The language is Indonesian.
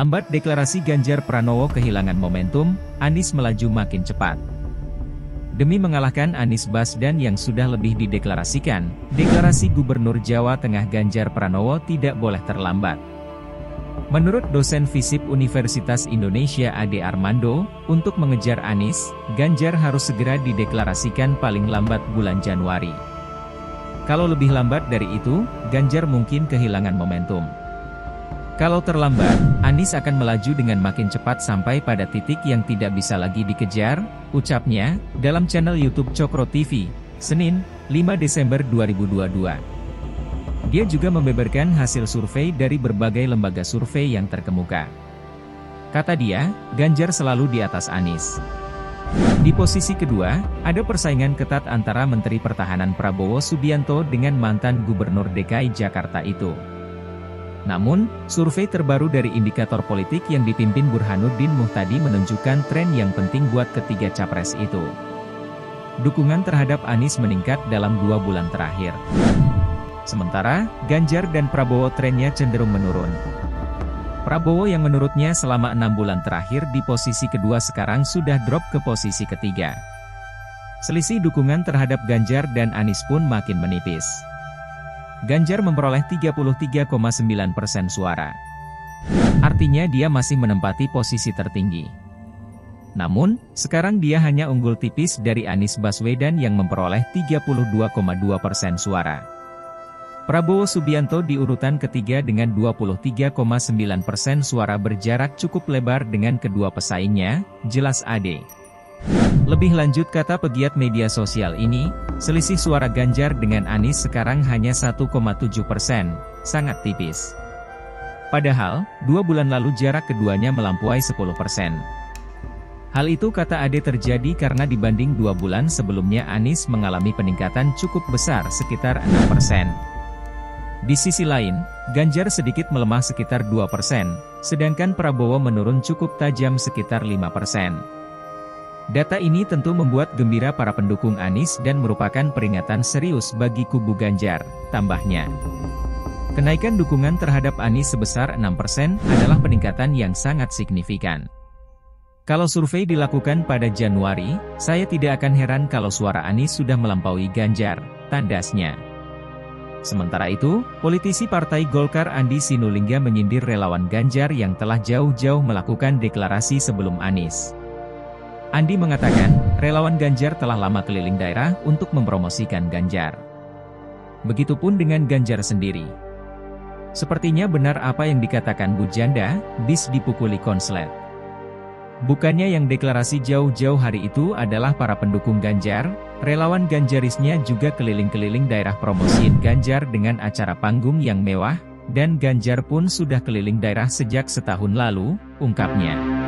Lambat deklarasi Ganjar Pranowo kehilangan momentum, Anies melaju makin cepat. Demi mengalahkan Anies Baswedan yang sudah lebih dideklarasikan, deklarasi Gubernur Jawa Tengah Ganjar Pranowo tidak boleh terlambat. Menurut dosen FISIP Universitas Indonesia Ade Armando, untuk mengejar Anies, Ganjar harus segera dideklarasikan paling lambat bulan Januari. Kalau lebih lambat dari itu, Ganjar mungkin kehilangan momentum. Kalau terlambat, Anies akan melaju dengan makin cepat sampai pada titik yang tidak bisa lagi dikejar, ucapnya, dalam channel YouTube Cokro TV, Senin, 5 Desember 2022. Dia juga membeberkan hasil survei dari berbagai lembaga survei yang terkemuka. Kata dia, Ganjar selalu di atas Anies. Di posisi kedua, ada persaingan ketat antara Menteri Pertahanan Prabowo Subianto dengan mantan Gubernur DKI Jakarta itu. Namun, survei terbaru dari indikator politik yang dipimpin Burhanuddin Muhtadi menunjukkan tren yang penting buat ketiga capres itu. Dukungan terhadap Anies meningkat dalam 2 bulan terakhir. Sementara, Ganjar dan Prabowo trennya cenderung menurun. Prabowo yang menurutnya selama 6 bulan terakhir di posisi kedua sekarang sudah drop ke posisi ketiga. Selisih dukungan terhadap Ganjar dan Anies pun makin menipis. Ganjar memperoleh 33,9% suara. Artinya dia masih menempati posisi tertinggi. Namun, sekarang dia hanya unggul tipis dari Anies Baswedan yang memperoleh 32,2% suara. Prabowo Subianto di urutan ketiga dengan 23,9% suara berjarak cukup lebar dengan kedua pesaingnya, jelas Ade. Lebih lanjut kata pegiat media sosial ini, selisih suara Ganjar dengan Anies sekarang hanya 1,7%, sangat tipis. Padahal, 2 bulan lalu jarak keduanya melampaui 10%. Hal itu kata Ade terjadi karena dibanding 2 bulan sebelumnya Anies mengalami peningkatan cukup besar sekitar 6%. Di sisi lain, Ganjar sedikit melemah sekitar 2%, sedangkan Prabowo menurun cukup tajam sekitar 5%. Data ini tentu membuat gembira para pendukung Anies dan merupakan peringatan serius bagi kubu Ganjar, tambahnya. Kenaikan dukungan terhadap Anies sebesar 6% adalah peningkatan yang sangat signifikan. Kalau survei dilakukan pada Januari, saya tidak akan heran kalau suara Anies sudah melampaui Ganjar, tandasnya. Sementara itu, politisi Partai Golkar Andi Sinulinga menyindir relawan Ganjar yang telah jauh-jauh melakukan deklarasi sebelum Anies. Andi mengatakan, relawan Ganjar telah lama keliling daerah untuk mempromosikan Ganjar. Begitupun dengan Ganjar sendiri. Sepertinya benar apa yang dikatakan Bu Janda, bis dipukuli konslet. Bukannya yang deklarasi jauh-jauh hari itu adalah para pendukung Ganjar, relawan Ganjarisnya juga keliling-keliling daerah promosiin Ganjar dengan acara panggung yang mewah, dan Ganjar pun sudah keliling daerah sejak setahun lalu, ungkapnya.